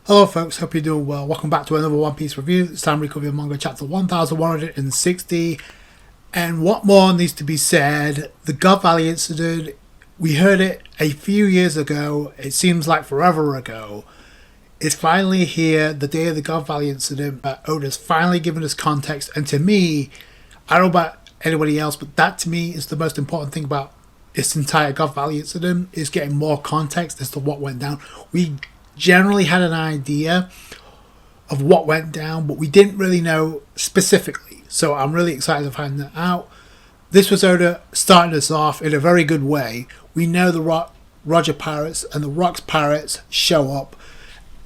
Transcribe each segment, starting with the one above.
Hello folks, hope you're doing well. Welcome back to another One Piece review. This time we're covering Manga chapter 1160. And what more needs to be said? The God Valley incident, we heard it a few years ago. It seems like forever ago. It's finally here, the day of the God Valley incident. Oda's finally given us context. And to me, I don't know about anybody else, but that to me is the most important thing about this entire God Valley incident, is getting more context as to what went down. We generally had an idea of what went down, but we didn't really know specifically. So I'm really excited to find that out. This was Oda starting us off in a very good way. We know the Roger Pirates and the Rocks Pirates show up,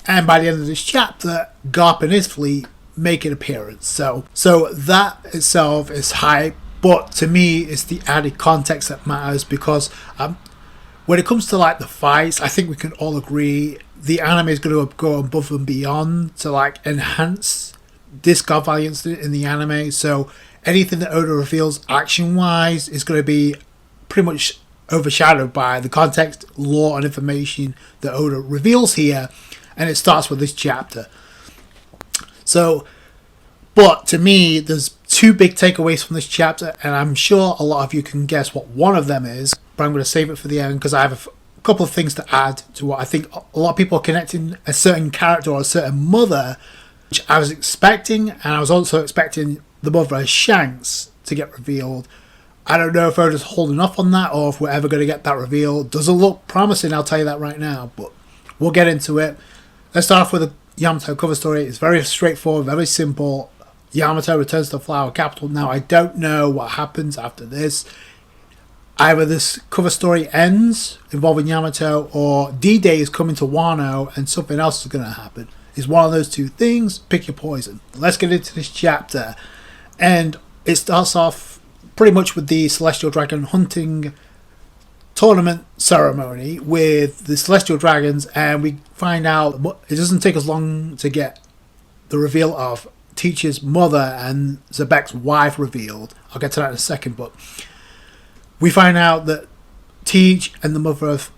and by the end of this chapter, Garp and his fleet make an appearance. So that itself is hype, but to me, it's the added context that matters, because when it comes to like the fights, I think we can all agree the anime is going to go above and beyond to like enhance this God Valley incident in the anime. So anything that Oda reveals action wise is going to be pretty much overshadowed by the context, lore and information that Oda reveals here, and it starts with this chapter. So, but to me, there's two big takeaways from this chapter, and I'm sure a lot of you can guess what one of them is, but I'm going to save it for the end because I have a couple of things to add to what I think a lot of people are connecting a certain character or a certain mother, which I was expecting, and I was also expecting the mother of Shanks to get revealed. I don't know if Oda's holding off on that or if we're ever going to get that reveal. Doesn't look promising, I'll tell you that right now, but we'll get into it. Let's start off with the Yamato cover story. It's very straightforward, very simple. Yamato returns to the Flower Capital. Now, I don't know what happens after this. Either this cover story ends involving Yamato, or D-Day is coming to Wano and something else is going to happen. It's one of those two things. Pick your poison. Let's get into this chapter. And it starts off pretty much with the Celestial Dragon hunting tournament ceremony with the Celestial Dragons, and we find out it doesn't take us long to get the reveal of Teach's mother and Zebek's wife revealed. I'll get to that in a second, but we find out that Teach and the mother of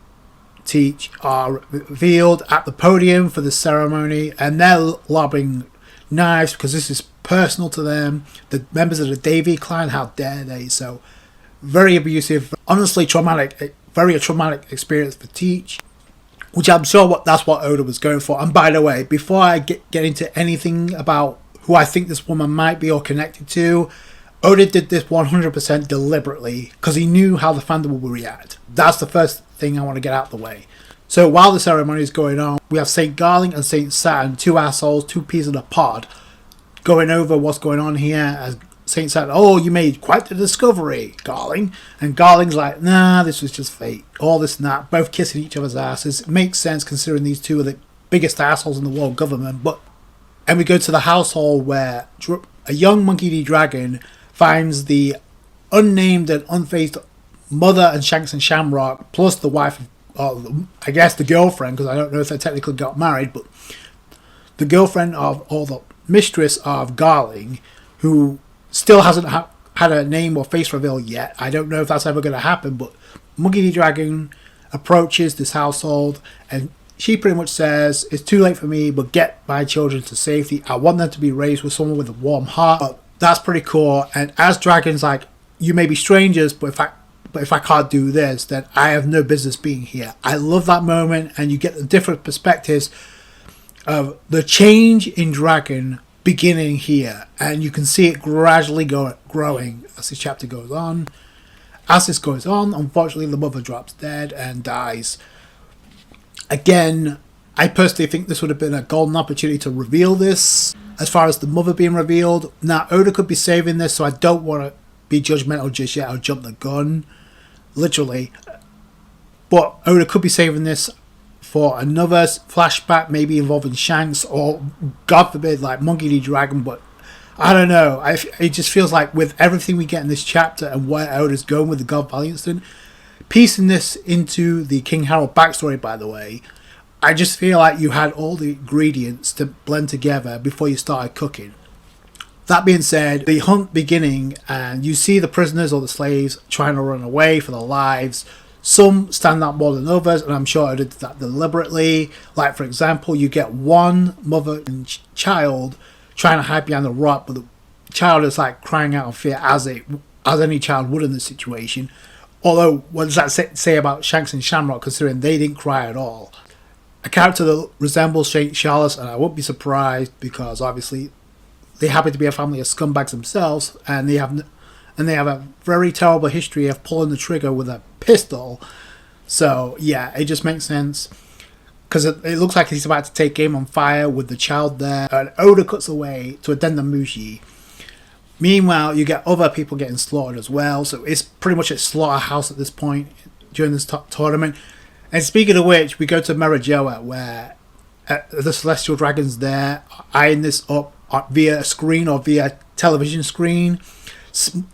Teach are revealed at the podium for the ceremony, and they're lobbing knives because this is personal to them. The members of the Davy clan, how dare they? So very abusive, honestly traumatic, very traumatic experience for Teach, which I'm sure that's what Oda was going for. And by the way, before I get into anything about who I think this woman might be or connected to, Oda did this 100% deliberately because he knew how the fandom would react. That's the first thing I want to get out of the way. So while the ceremony is going on, we have St. Garling and St. Saturn, two assholes, two peas in a pod, going over what's going on here. As St. Saturn, oh, you made quite the discovery, Garling. And Garling's like, nah, this was just fate. All this and that, both kissing each other's asses. It makes sense considering these two are the biggest assholes in the world government. And we go to the household where a young Monkey D. Dragon finds the unnamed and unfazed mother and Shanks and Shamrock, plus the wife of, I guess the girlfriend, because I don't know if they technically got married, but the girlfriend of, or the mistress of Garling, who still hasn't had a name or face reveal yet. I don't know if that's ever going to happen, but Monkey D. Dragon approaches this household, and she pretty much says, it's too late for me, but get my children to safety. I want them to be raised with someone with a warm heart. That's pretty cool. And as Dragon's like, you may be strangers, but if I can't do this, then I have no business being here. I love that moment, and you get the different perspectives of the change in Dragon beginning here, and you can see it gradually growing as this chapter goes on. As this goes on, unfortunately, the mother drops dead and dies. Again, I personally think this would have been a golden opportunity to reveal this. As far as the mother being revealed, now Oda could be saving this, so I don't want to be judgmental just yet or jump the gun, literally. But Oda could be saving this for another flashback, maybe involving Shanks or, God forbid, like Monkey D. Dragon. But I don't know. It just feels like with everything we get in this chapter and where Oda's going with the God Valley incident, piecing this into the King Harold backstory, by the way, I just feel like you had all the ingredients to blend together before you started cooking. That being said, the hunt beginning, and you see the prisoners or the slaves trying to run away for their lives. Some stand out more than others, and I'm sure I did that deliberately. Like, for example, you get one mother and child trying to hide behind the rock, but the child is like crying out in fear as any child would in this situation. Although, what does that say about Shanks and Shamrock, considering they didn't cry at all? A character that resembles Saint Charles, and I won't be surprised because obviously they happen to be a family of scumbags themselves, and they have a very terrible history of pulling the trigger with a pistol. So yeah, it just makes sense because it looks like he's about to take aim on fire with the child there, and Oda cuts away to a Dendamushi. Meanwhile, you get other people getting slaughtered as well, so it's pretty much a slaughterhouse at this point during this tournament. And speaking of which, we go to Marajoa, where the Celestial Dragons there eyeing this up via a screen or via television screen.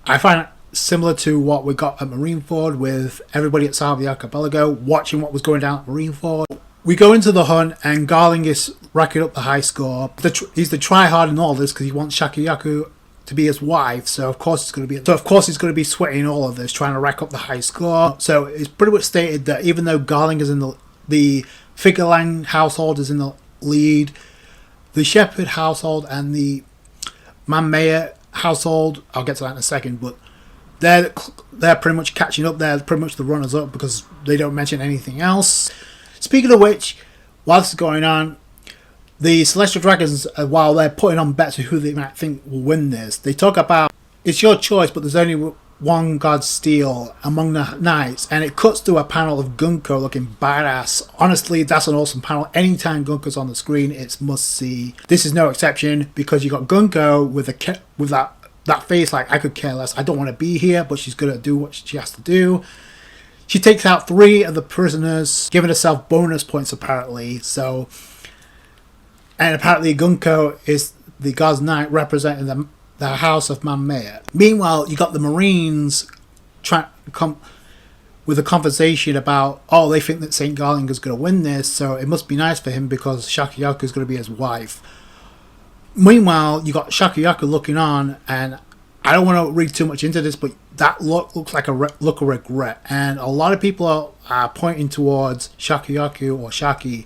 I find it similar to what we got at Marineford, with everybody at South of the Archipelago watching what was going down at Marineford. We go into the hunt, and Garling is racking up the high score. He's the try-hard in all this because he wants Shakuyaku to be his wife, so of course he's going to be sweating all of this, trying to rack up the high score. So it's pretty much stated that even though Garling is in the Figurlang household is in the lead, the Shepherd household and the Manmea household, I'll get to that in a second, but they're pretty much catching up. They're pretty much the runners up because they don't mention anything else. Speaking of which, while this is going on, the Celestial Dragons, while they're putting on bets of who they might think will win this, they talk about it's your choice, but there's only one God Steel among the knights, and it cuts to a panel of Gunko looking badass. Honestly, that's an awesome panel. Anytime Gunko's on the screen, it's must see. This is no exception because you got Gunko with that face like, I could care less. I don't want to be here, but she's gonna do what she has to do. She takes out 3 of the prisoners, giving herself bonus points apparently. So. And apparently Gunko is the God's Knight representing the House of Manmea. Meanwhile, you got the Marines trying to come with a conversation about, they think that St. Garling is going to win this, so it must be nice for him because Shakuyaku is going to be his wife. Meanwhile, you got Shakuyaku looking on, and I don't want to read too much into this, but that looks like a look of regret. And a lot of people are pointing towards Shakuyaku or Shaki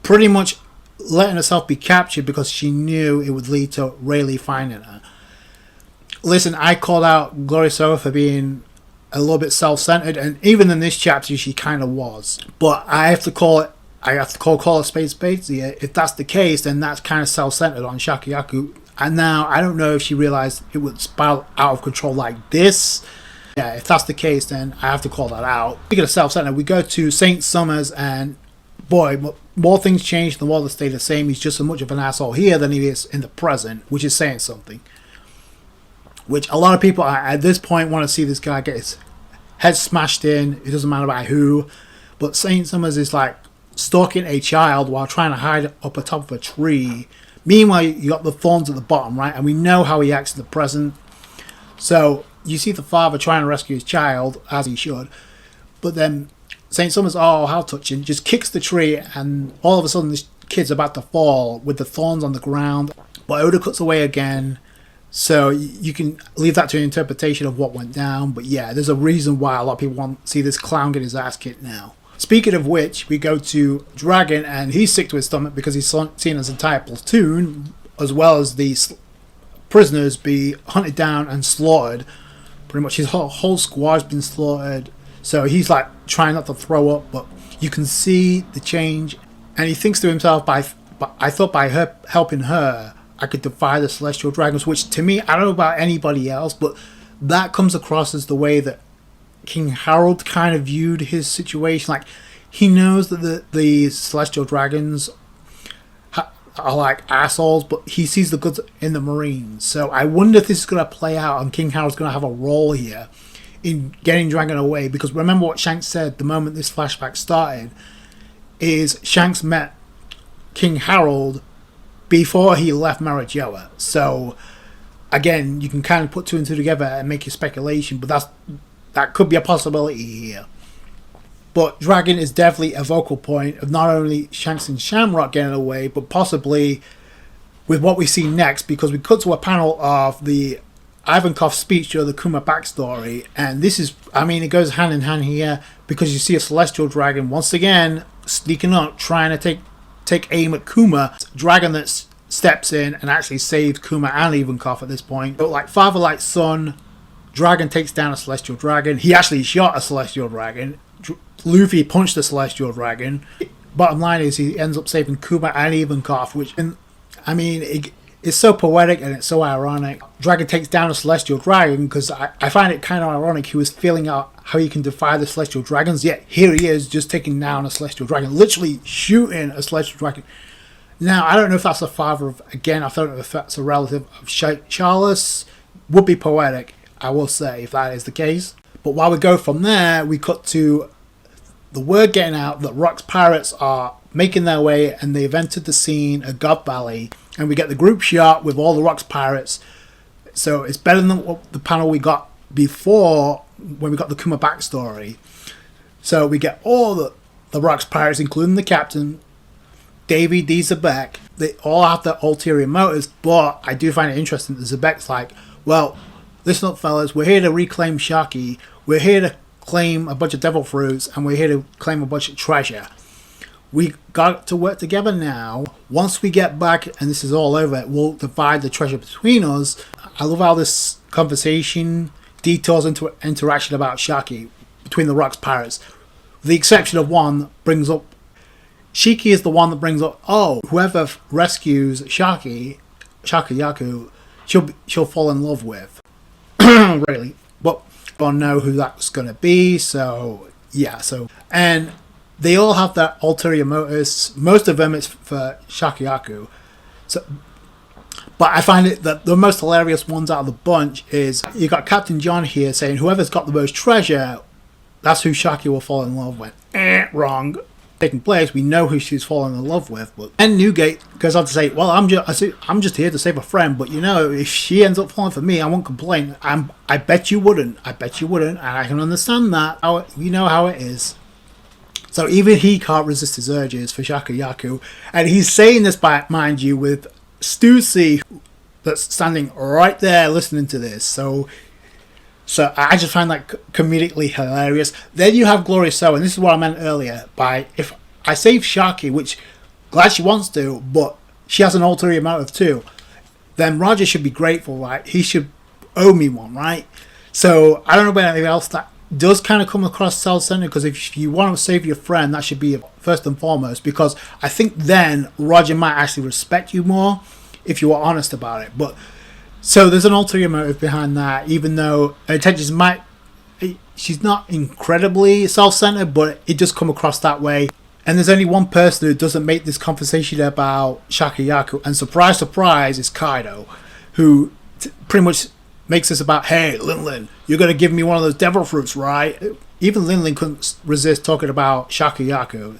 pretty much letting herself be captured because she knew it would lead to Rayleigh finding her. Listen, I called out Gloria Sora for being a little bit self-centered, and even in this chapter she kind of was. But I have to call a spade. Yeah, if that's the case, then that's kind of self-centered on Shakuyaku. And now I don't know if she realized it would spiral out of control like this. Yeah, if that's the case, then I have to call that out. Speaking of self-centered, we go to Saint Summers, and boy, more things change, the more they stay the same. He's just as much of an asshole here than he is in the present, which is saying something. Which a lot of people at this point want to see this guy get his head smashed in. It doesn't matter by who. But Saint Summers is like stalking a child while trying to hide up atop of a tree. Meanwhile, you got the thorns at the bottom, right? And we know how he acts in the present. So you see the father trying to rescue his child, as he should. But then St. Summers, how touching, just kicks the tree, and all of a sudden this kid's about to fall with the thorns on the ground. But Oda cuts away again, so you can leave that to an interpretation of what went down. But yeah, there's a reason why a lot of people want to see this clown get his ass kicked now. Speaking of which, we go to Dragon, and he's sick to his stomach because he's seen his entire platoon, as well as the prisoners, be hunted down and slaughtered. Pretty much his whole squad's been slaughtered. So he's like trying not to throw up, but you can see the change. And he thinks to himself, I thought by her helping her, I could defy the Celestial Dragons, which to me, I don't know about anybody else, but that comes across as the way that King Harold kind of viewed his situation. Like, he knows that the Celestial Dragons are like assholes, but he sees the goods in the Marines. So I wonder if this is going to play out and King Harold's going to have a role here in getting Dragon away, because remember what Shanks said the moment this flashback started, is Shanks met King Harold before he left Marajoa. So again, you can kind of put 2 and 2 together and make your speculation, but that could be a possibility here. But Dragon is definitely a vocal point of not only Shanks and Shamrock getting away, but possibly with what we see next, because we cut to a panel of the Ivankov's speech during the Kuma backstory, and this is, I mean, it goes hand in hand here because you see a celestial dragon once again sneaking up, trying to take aim at Kuma. Dragon that steps in and actually saves Kuma and Ivankov at this point. But like father, like son, dragon takes down a celestial dragon. He actually shot a celestial dragon. Luffy punched the celestial dragon. Bottom line is he ends up saving Kuma and Ivankov, which, and I mean, it's so poetic and it's so ironic. Dragon takes down a celestial dragon because I find it kind of ironic. He was feeling out how he can defy the celestial dragons, yet here he is just taking down a celestial dragon, literally shooting a celestial dragon. Now, I don't know if that's a father of, again, I don't know if that's a relative of Charles. Would be poetic, I will say, if that is the case. But while we go from there, we cut to the word getting out that Rock's pirates are making their way and they've entered the scene at God Valley. And we get the group shot with all the Rock's pirates. So it's better than what the panel we got before when we got the Kuma backstory. So we get all the Rock's pirates, including the captain, Davy D. Zebek. They all have their ulterior motives, but I do find it interesting that Zebek's like, well, listen up, fellas, we're here to reclaim Shaki. We're here to claim a bunch of devil fruits, and we're here to claim a bunch of treasure. We got to work together now. Once we get back and this is all over, we'll divide the treasure between us. I love how this conversation details into interaction about Shaki between the Rock's pirates. With the exception of one brings up, Shiki is the one that brings up, oh, whoever rescues Shaki Yaku, she'll fall in love with. Really. But I don't know who that's going to be, so yeah, and they all have their ulterior motives. Most of them is for Shakiyaku. So, but I find it that the most hilarious ones out of the bunch is you got Captain John here saying whoever's got the most treasure, that's who Shaki will fall in love with. Wrong. Taking place, we know who she's falling in love with. But and Newgate goes on to say, well, I'm just here to save a friend, but you know, if she ends up falling for me, I won't complain. I bet you wouldn't. And I can understand that. You know how it is. So even he can't resist his urges for Shakiyaku. And he's saying this, by, mind you, with Stussy that's standing right there listening to this. So I just find that comedically hilarious. Then you have Gloria So, and this is what I meant earlier. By if I save Shaki, which glad she wants to, but she has an ulterior motive too, then Roger should be grateful, right? He should owe me one, right? So I don't know about anything else that does kind of come across self-centered, because if you want to save your friend, that should be first and foremost, because I think then Roger might actually respect you more if you were honest about it. But so there's an ulterior motive behind that, even though her intentions might, she's not incredibly self-centered, but it does come across that way. And there's only one person who doesn't make this conversation about Shakiyaku, and surprise, surprise, is Kaido, who pretty much makes this about, hey, Linlin, you're going to give me one of those devil fruits, right? Even Linlin couldn't resist talking about Shakiyaku.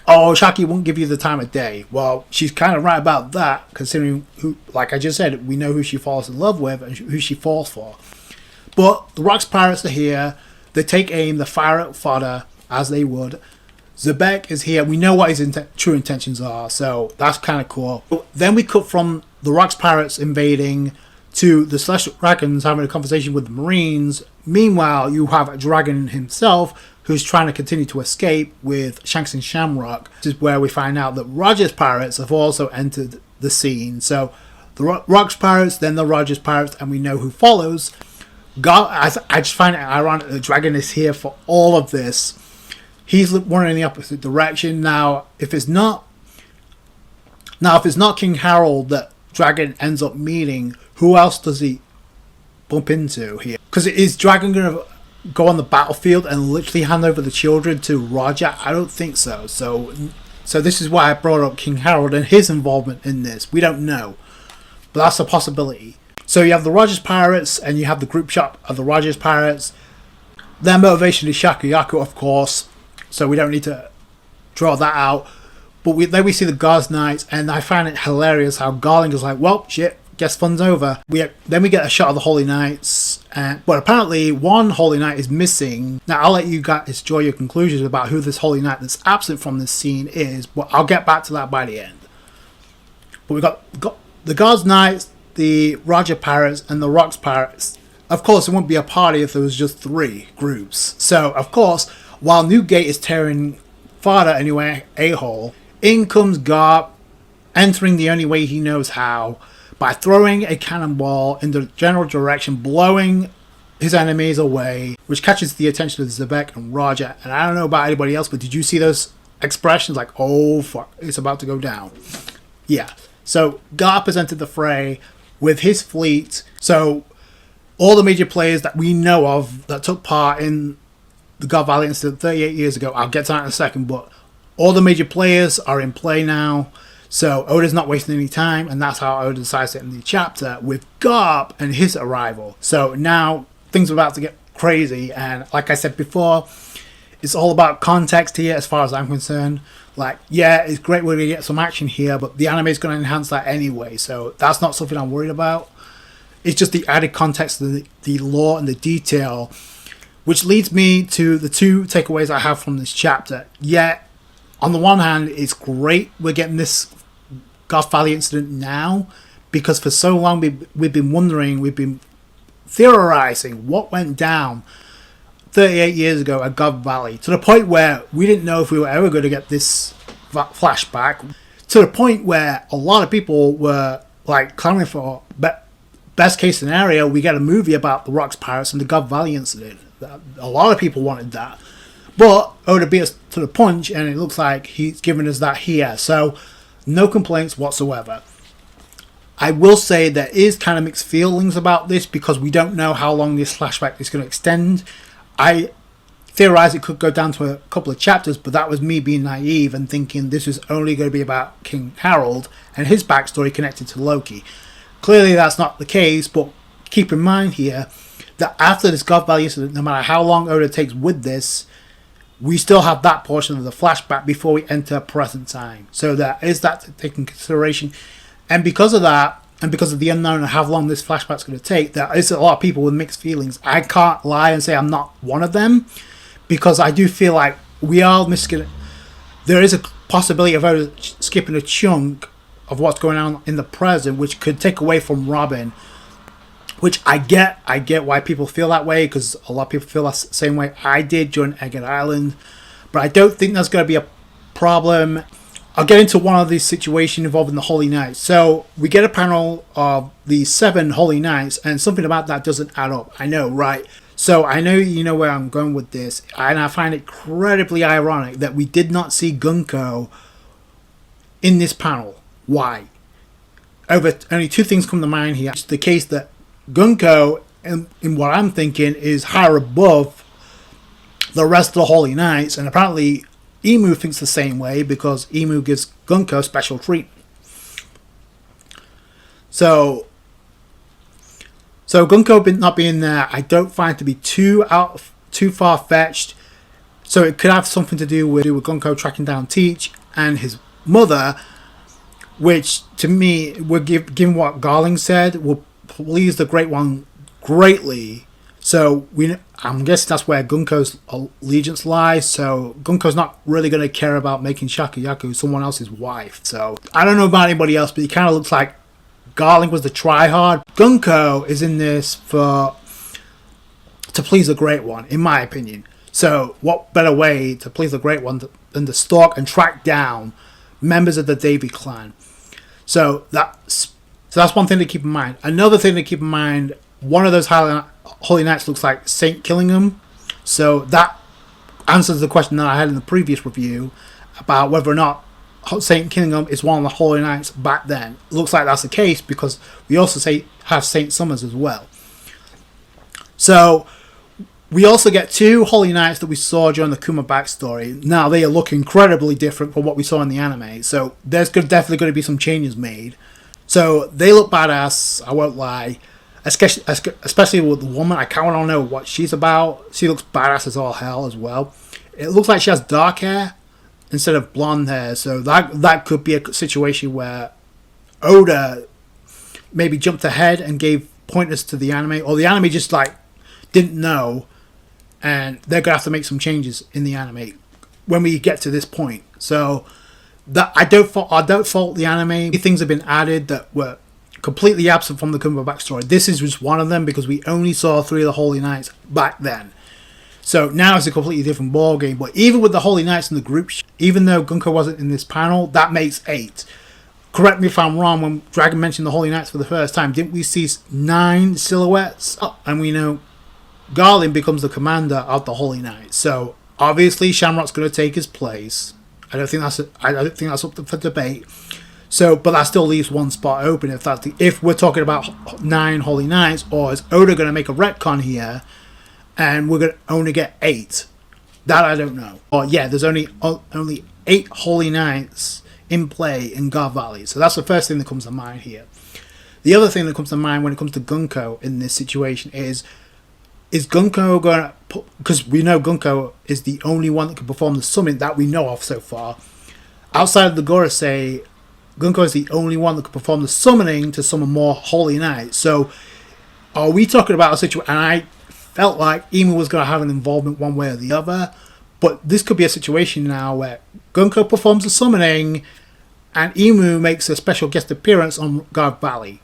Oh, Shaki won't give you the time of day. Well, she's kind of right about that, considering who, like I just said, we know who she falls in love with and who she falls for. But the Rock's pirates are here. They take aim, they fire at fodder, as they would. Zebek is here. We know what his true intentions are, so that's kind of cool. But then we cut from the Rock's pirates invading to the Celestial Dragons having a conversation with the Marines. Meanwhile, you have a dragon himself who's trying to continue to escape with Shanks and Shamrock. This is where we find out that Roger's pirates have also entered the scene. So the Rock's pirates, then the Roger's pirates, and we know who follows. I just find it ironic that the dragon is here for all of this. He's running in the opposite direction. Now, if it's not King Harold that Dragon ends up meeting, who else does he bump into here? Because is Dragon going to go on the battlefield and literally hand over the children to Roger? I don't think so. So this is why I brought up King Harold and his involvement in this. We don't know, but that's a possibility. So you have the Rogers Pirates and you have the group shot of the Rogers Pirates. Their motivation is Shakiyaku, of course, so we don't need to draw that out. But then we see the Guards Knights, and I find it hilarious how Garling is like, well, shit, guess fun's over. Then we get a shot of the Holy Knights, but apparently one Holy Knight is missing. Now, I'll let you guys draw your conclusions about who this Holy Knight that's absent from this scene is, but I'll get back to that by the end. But we got the Guards Knights, the Roger Pirates and the Rocks Pirates. Of course, it wouldn't be a party if there was just 3 groups. So, of course, while Newgate is tearing Fada anyway a-hole, in comes Garp, entering the only way he knows how, by throwing a cannonball in the general direction, blowing his enemies away, which catches the attention of Zebek and Roger. And I don't know about anybody else, but did you see those expressions like, oh fuck, it's about to go down? Yeah. So Garp has entered the fray with his fleet. So all the major players that we know of that took part in the godvalley incident 38 years ago, I'll get to that in a second, but all the major players are in play now. So Oda's not wasting any time, and that's how Oda decides to end the chapter with Garp and his arrival. So now things are about to get crazy, and like I said before, it's all about context here as far as I'm concerned. Like, yeah, it's great we're going to get some action here, but the anime is going to enhance that anyway, so that's not something I'm worried about. It's just the added context of the lore and the detail, which leads me to the 2 takeaways I have from this chapter. Yeah, on the one hand, it's great we're getting this God Valley incident now, because for so long we've been wondering, we've been theorizing what went down 38 years ago at God Valley, to the point where we didn't know if we were ever going to get this flashback, to the point where a lot of people were like clamoring for best case scenario, we get a movie about the Rocks Pirates and the God Valley incident. A lot of people wanted that, but Oda beat us to the punch, and it looks like he's given us that here, so no complaints whatsoever. I will say there is kind of mixed feelings about this, because we don't know how long this flashback is going to extend. I theorize it could go down to a couple of chapters, but that was me being naive and thinking this was only going to be about King Harold and his backstory connected to Loki. Clearly that's not the case, but keep in mind here that after this God Valley incident, no matter how long Oda takes with this, we still have that portion of the flashback before we enter present time. So there is that to take into consideration. And because of that, and because of the unknown of how long this flashback's going to take, there is a lot of people with mixed feelings. I can't lie and say I'm not one of them, because I do feel like we are missing. There is a possibility of skipping a chunk of what's going on in the present, which could take away from Robin. Which I get why people feel that way, because a lot of people feel the same way I did during Egghead Island. But I don't think that's going to be a problem. I'll get into one of these situations involving the Holy Knights. So we get a panel of the 7 Holy Knights, and something about that doesn't add up. I know, right? So I know you know where I'm going with this, and I find it incredibly ironic that we did not see Gunko in this panel. Why? Only 2 things come to mind here. It's the case that Gunko, in what I'm thinking, is higher above the rest of the Holy Knights, and apparently Emu thinks the same way, because Emu gives Gunko special treatment. So Gunko not being there, I don't find to be too far-fetched. So it could have something to do with Gunko tracking down Teach and his mother, which to me, given what Garling said, will please the Great One greatly. So I'm guessing that's where Gunko's allegiance lies. So Gunko's not really going to care about making Shakuyaku someone else's wife. So I don't know about anybody else, but it kind of looks like Garling was the tryhard. Gunko is in this to please the Great One, in my opinion. So what better way to please the Great One than to stalk and track down members of the Davy clan? So that's one thing to keep in mind. Another thing to keep in mind, one of those Holy Knights looks like Saint Killingham. So that answers the question that I had in the previous review about whether or not Saint Killingham is one of the Holy Knights back then. It looks like that's the case, because we also have Saint Summers as well. So we also get 2 Holy Knights that we saw during the Kuma backstory. Now they look incredibly different from what we saw in the anime. So there's definitely going to be some changes made. So they look badass, I won't lie. Especially with the woman, I kind of don't know what she's about. She looks badass as all hell as well. It looks like she has dark hair instead of blonde hair. So that could be a situation where Oda maybe jumped ahead and gave pointers to the anime. Or the anime just didn't know. And they're going to have to make some changes in the anime when we get to this point. So I don't fault the anime. Things have been added that completely absent from the Kuma backstory. This is just one of them because we only saw 3 of the Holy Knights back then. So now it's a completely different ballgame. But even with the Holy Knights in the group, even though Gunko wasn't in this panel, that makes 8. Correct me if I'm wrong, when Dragon mentioned the Holy Knights for the first time, didn't we see 9 silhouettes? Oh, and we know Garland becomes the commander of the Holy Knights. So obviously Shamrock's going to take his place. I don't think that's up for debate. So, but that still leaves one spot open if we're talking about 9 Holy Knights, or is Oda going to make a retcon here and we're going to only get 8? That I don't know. Or yeah, there's only 8 Holy Knights in play in God Valley. So that's the first thing that comes to mind here. The other thing that comes to mind when it comes to Gunko in this situation is Gunko going to put, because we know Gunko is the only one that can perform the summon that we know of so far. Outside of the Gorosei, Gunko is the only one that can perform the summoning to summon more Holy Knights. So are we talking about a situation, and I felt like Imu was going to have an involvement one way or the other, but this could be a situation now where Gunko performs the summoning and Imu makes a special guest appearance on God Valley.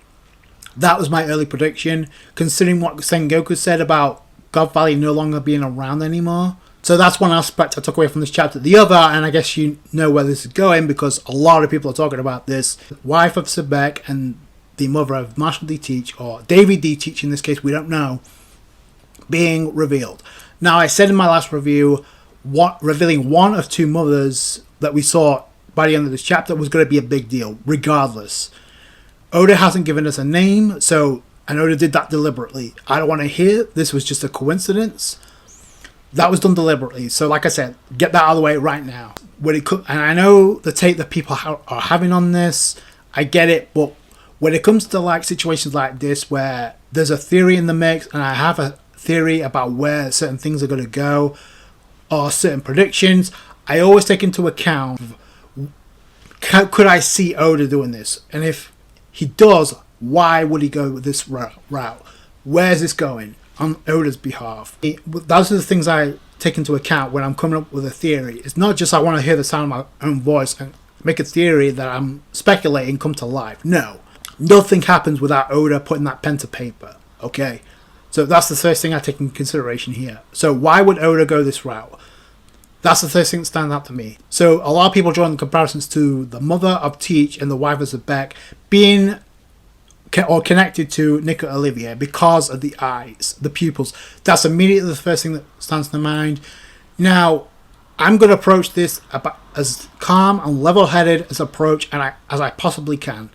That was my early prediction, considering what Sengoku said about God Valley no longer being around anymore. So that's one aspect I took away from this chapter. The other, and I guess you know where this is going because a lot of people are talking about this, wife of Sebek and the mother of Marshall D. Teach, or David D. Teach in this case, we don't know, being revealed. Now, I said in my last review, revealing one of 2 mothers that we saw by the end of this chapter was going to be a big deal, regardless. Oda hasn't given us a name, and Oda did that deliberately. I don't want to hear this was just a coincidence. That was done deliberately. So like I said, get that out of the way right now. And I know the take that people are having on this, I get it, but when it comes to like situations like this where there's a theory in the mix and I have a theory about where certain things are going to go or certain predictions, I always take into account, could I see Oda doing this? And if he does, why would he go with this route? Where's this going on Oda's behalf? Those are the things I take into account when I'm coming up with a theory. It's not just I want to hear the sound of my own voice and make a theory that I'm speculating come to life. No. Nothing happens without Oda putting that pen to paper. Okay? So that's the first thing I take into consideration here. So why would Oda go this route? That's the first thing that stands out to me. So a lot of people drawing the comparisons to the mother of Teach and the wife of Sebek being or connected to Nico Olivier because of the eyes, the pupils. That's immediately the first thing that stands to mind. Now, I'm going to approach this as calm and level-headed as I possibly can,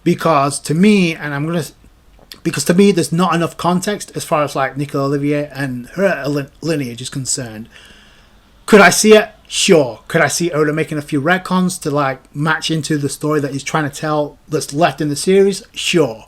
because to me, there's not enough context as far as like Nico Olivier and her lineage is concerned. Could I see it? Sure. Could I see Oda making a few retcons to like match into the story that he's trying to tell that's left in the series? Sure.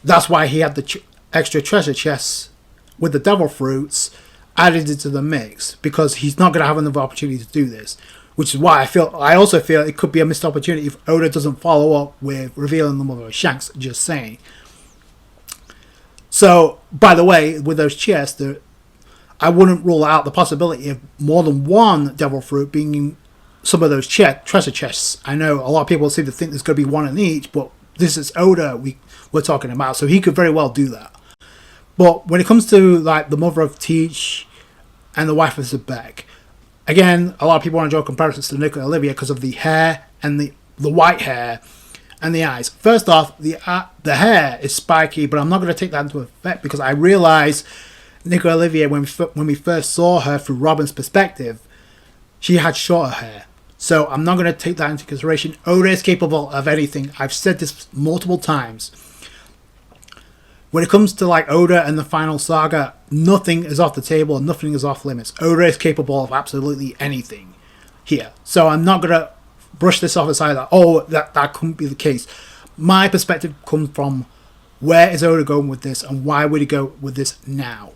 That's why he had the extra treasure chests with the devil fruits added into the mix, because he's not going to have another opportunity to do this. Which is why I also feel it could be a missed opportunity if Oda doesn't follow up with revealing the mother of Shanks. Just saying. So, by the way, with those chests, I wouldn't rule out the possibility of more than one devil fruit being in some of those treasure chests. I know a lot of people seem to think there's going to be one in each, but this is Oda we're talking about, so he could very well do that. But when it comes to like the mother of Teach and the wife of Sebek, again, a lot of people want to draw comparisons to Nico Olivia because of the hair and the white hair and the eyes. First off, the hair is spiky, but I'm not going to take that into effect because I realize Nico Olivier, when we first saw her through Robin's perspective, she had shorter hair. So I'm not going to take that into consideration. Oda is capable of anything. I've said this multiple times. When it comes to like Oda and the final saga, nothing is off the table and nothing is off limits. Oda is capable of absolutely anything here. So I'm not going to brush this off aside that couldn't be the case. My perspective comes from where is Oda going with this and why would he go with this now?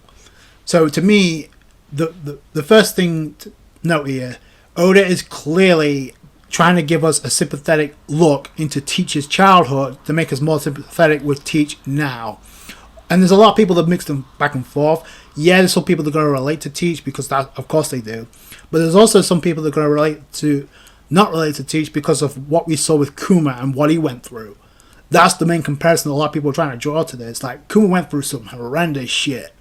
So to me, the first thing to note here, Oda is clearly trying to give us a sympathetic look into Teach's childhood to make us more sympathetic with Teach now. And there's a lot of people that mix them back and forth. Yeah, there's some people that are going to relate to Teach because that, of course they do. But there's also some people that are going to not relate to Teach because of what we saw with Kuma and what he went through. That's the main comparison a lot of people are trying to draw to this. Like, Kuma went through some horrendous shit.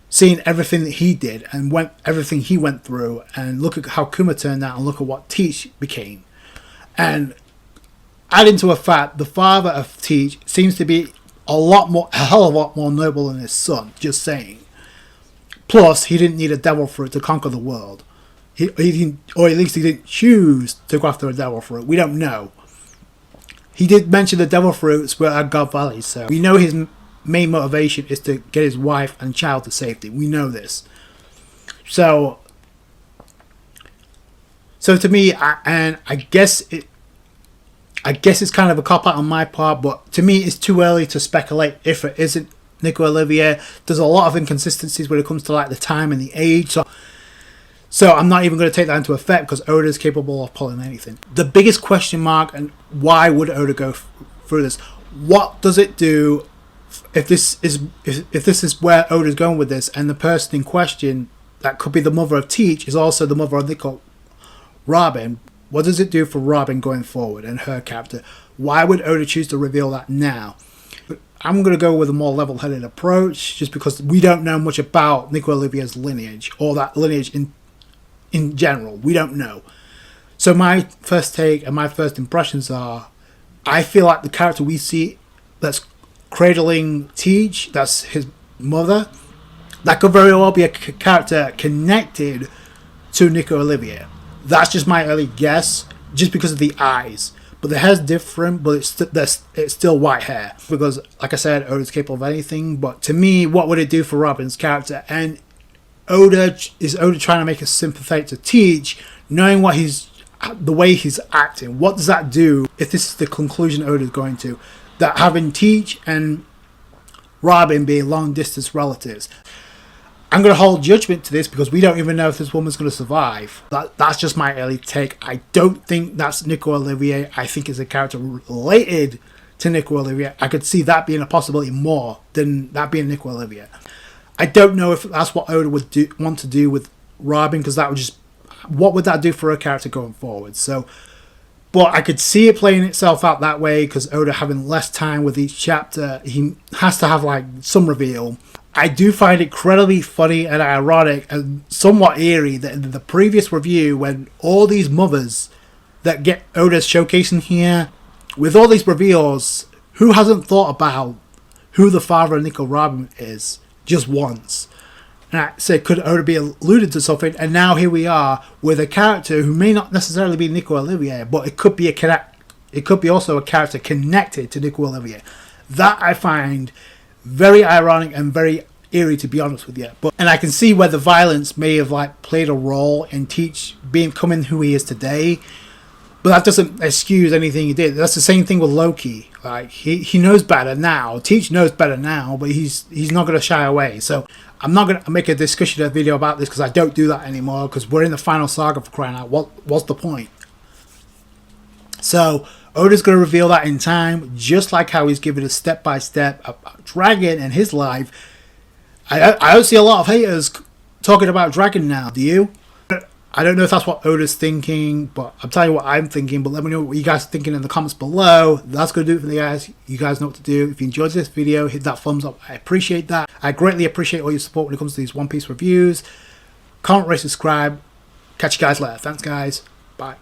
Seeing everything that he did and everything he went through, and look at how Kuma turned out and look at what Teach became. And adding to a fact, the father of Teach seems to be a hell of a lot more noble than his son, just saying. Plus, he didn't need a devil fruit to conquer the world. He didn't, or at least he didn't choose to go after a devil fruit. We don't know. He did mention the devil fruits were at God Valley, so we know his main motivation is to get his wife and child to safety. We know this. So to me, I guess it's kind of a cop out on my part, but to me, it's too early to speculate if it isn't Nico Olivier. There's a lot of inconsistencies when it comes to like the time and the age. So I'm not even going to take that into effect because Oda is capable of pulling anything. The biggest question mark, and why would Oda go through this? What does it do if this is where Oda's going with this, and the person in question that could be the mother of Teach is also the mother of Nico, Robin? What does it do for Robin going forward and her character? Why would Oda choose to reveal that now? I'm going to go with a more level-headed approach just because we don't know much about Nico Olivier's lineage, or that lineage in general. We don't know. So my first take and my first impressions are, I feel like the character we see that's cradling Teach, that's his mother, that could very well be a character connected to Nico Olivier. That's just my early guess, just because of the eyes. But the hair's different, but it's still white hair. Because, like I said, Oda's capable of anything. But to me, what would it do for Robin's character? And Oda trying to make us sympathetic to Teach, knowing the way he's acting? What does that do if this is the conclusion Oda's going to? That having Teach and Robin being long-distance relatives. I'm going to hold judgment to this because we don't even know if this woman's going to survive. That's just my early take. I don't think that's Nico Olivier. I think it's a character related to Nico Olivier. I could see that being a possibility more than that being Nico Olivier. I don't know if that's what Oda would want to do with Robin, because that would just... what would that do for her character going forward? So, but I could see it playing itself out that way because Oda having less time with each chapter, he has to have like some reveal. I do find it incredibly funny and ironic and somewhat eerie that in the previous review, when all these mothers that get Oda's showcasing here, with all these reveals, who hasn't thought about who the father of Nico Robin is just once? And I said, could Oda be alluded to something? And now here we are with a character who may not necessarily be Nico Olivier, but it could be also a character connected to Nico Olivier. That I find very ironic and very eerie, to be honest with you. And I can see where the violence may have like played a role in Teach becoming who he is today, but that doesn't excuse anything he did. That's the same thing with Loki. Like he knows better now. Teach knows better now, but he's not going to shy away. So I'm not going to make a discussion video about this because I don't do that anymore, because we're in the final saga, for crying out. What's the point? So Oda's going to reveal that in time, just like how he's given us step-by-step a dragon in his life. I don't see a lot of haters talking about dragon now, do you? I don't know if that's what Oda's thinking, but I'm telling you what I'm thinking. But let me know what you guys are thinking in the comments below. That's going to do it for the guys. You guys know what to do. If you enjoyed this video, hit that thumbs up. I appreciate that. I greatly appreciate all your support when it comes to these One Piece reviews. Comment, rate, subscribe. Catch you guys later. Thanks, guys. Bye.